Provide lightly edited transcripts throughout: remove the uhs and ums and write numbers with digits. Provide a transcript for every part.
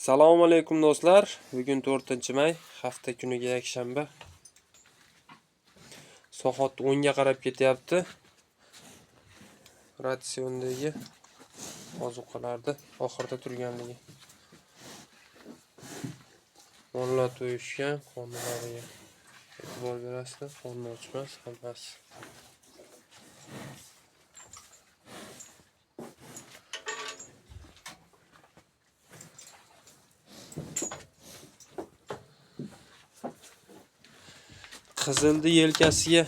Assalomu alaykum do'stlar. Bugun 4-may, hafta kuniga yakshanba. Soat 10 ga qarab ketyapti. Ratsiondagi ozuqalarda oxirda turganligi. Mollar to'yishgan, qonunlariga e'tibor berasizlar, qonun ochmas, hammasi. Qizildi yelkasiga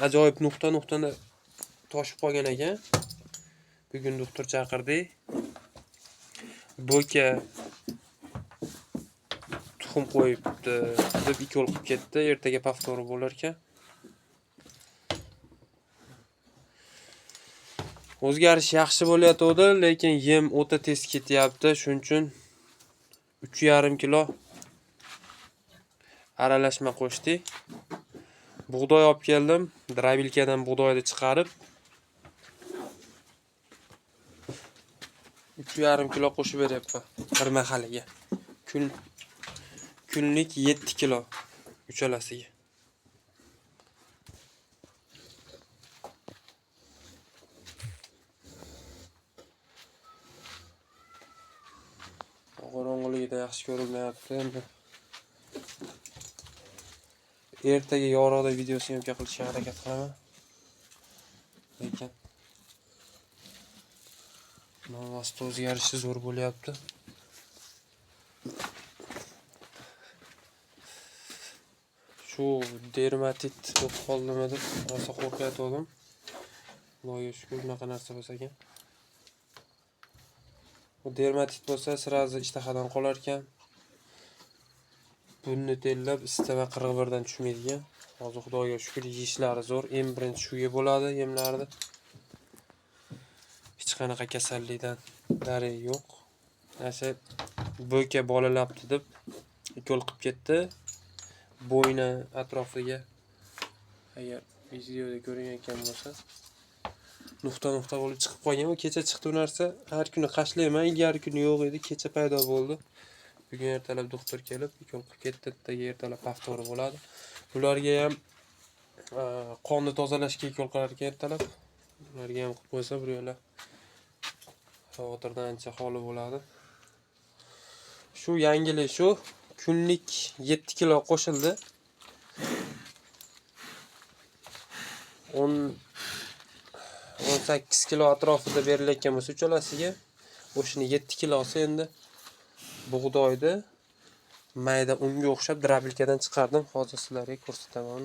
ajoyib nuqta-nuqtani toshib qolgan ekan. Bugun doktor chaqirdik. Bo'ka tuxum qo'yibdi deb ikki qilib ketdi. Ertaga pavtori bo'lar ekan. O'zgarish yaxshi bo'layotdi, lekin yem o'ta tez ketyapti. Shuning uchun 3,5 kilo aralashma qo'shdik. Bug'doy olib keldim. Drabilkadan bug'doyni chiqarib 3,5 kilo qo'shib beryapman bir mahaliga. Kunlik 7 kilo uchalasiga. Qorong'iligida yaxshi ko'rinmayapti endi. Ertaga yorug'da video syomka qilishga harakat qilaman. Lekin vaqt o'zgarishi zo'r bo'lyapti. Shu dermatit bo'lib qoldimi deb rosa qo'rqayotgandim. Xudoga shukr, bunaqa narsa bo'lsa ekan. Bu dermatit bo'lsa, sirazi ishtahadan qolar ekan. Bunni tellab istama 41 dan tushmaydigan. Hozir Xudoga shukr, yeyishlari zo'r. Eng birinchi shuga bo'ladi yemlarida. Hech qanaqa kasallikdan darak yo'q. Nasha bo'ka bolalabdi deb ikol qilib ketdi. Bo'yni atrofiga agar videoda ko'ringan bo'lsa, nuqta-nuqta bo'lib chiqib qolgan. U kecha chiqdi bu narsa. Har kuni qashlayman, ilgari kuni yo'q edi, kecha paydo bo'ldi. Bugun ertalab doktor kelib, ikol qilib ketdi. Ertalab pavtori bo'ladi. Ularga ham qonni tozalashga ikol qilar ekan ertalab. Ularga ham qilib qo'ysa, bir yo'la xavotirdan ancha xoli bo'ladi. Shu yangilik shu. Kunlik 7 kilo qo'shildi. 18 kilo atrofida berilayotgan bo'lsa uchalasiga, o'shini 7 kilosi endi bug'doydi mayda unga o'xshab drabilkadan chiqardim. Hozir sizlarga ko'rsataman.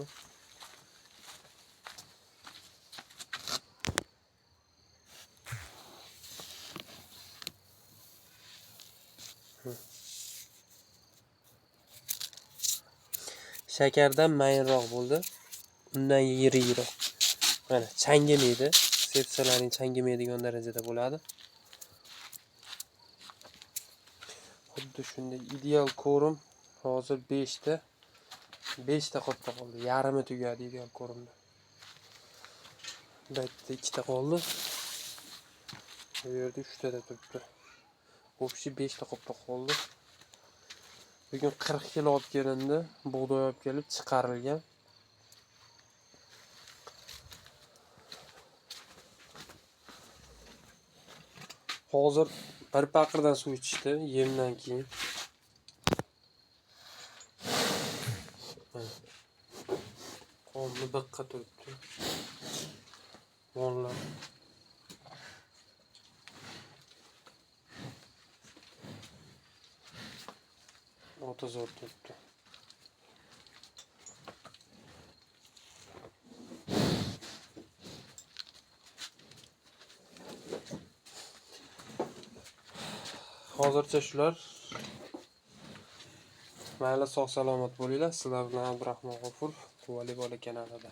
Shakardan mayinroq bo'ldi. Undan yiriroq. Mana changimaydi. Sepsalaring changimaydigan darajada bo'ladi. Xuddi shunday ideal ko'rim hozir 5 ta qoldi. Yarimi tugadi ideal ko'rimda. Bu yerda 2 ta qoldi. Bu yerda 3 ta turibdi. O'pshi 5 ta qoldi. Bugun 40 kilo olib kelindi. Bug'doy olib kelib chiqarilgan. Hozir bir paqirdan suv ichishdi yemdan keyin. Qonni biqqa turibdi. Mollar o'ta zo'r turibdi. Hozircha shular. Mayli, sog' salomat bo'linglar. Sizlar bilan Abdurahmon G'ofur Quvali bola kanalida.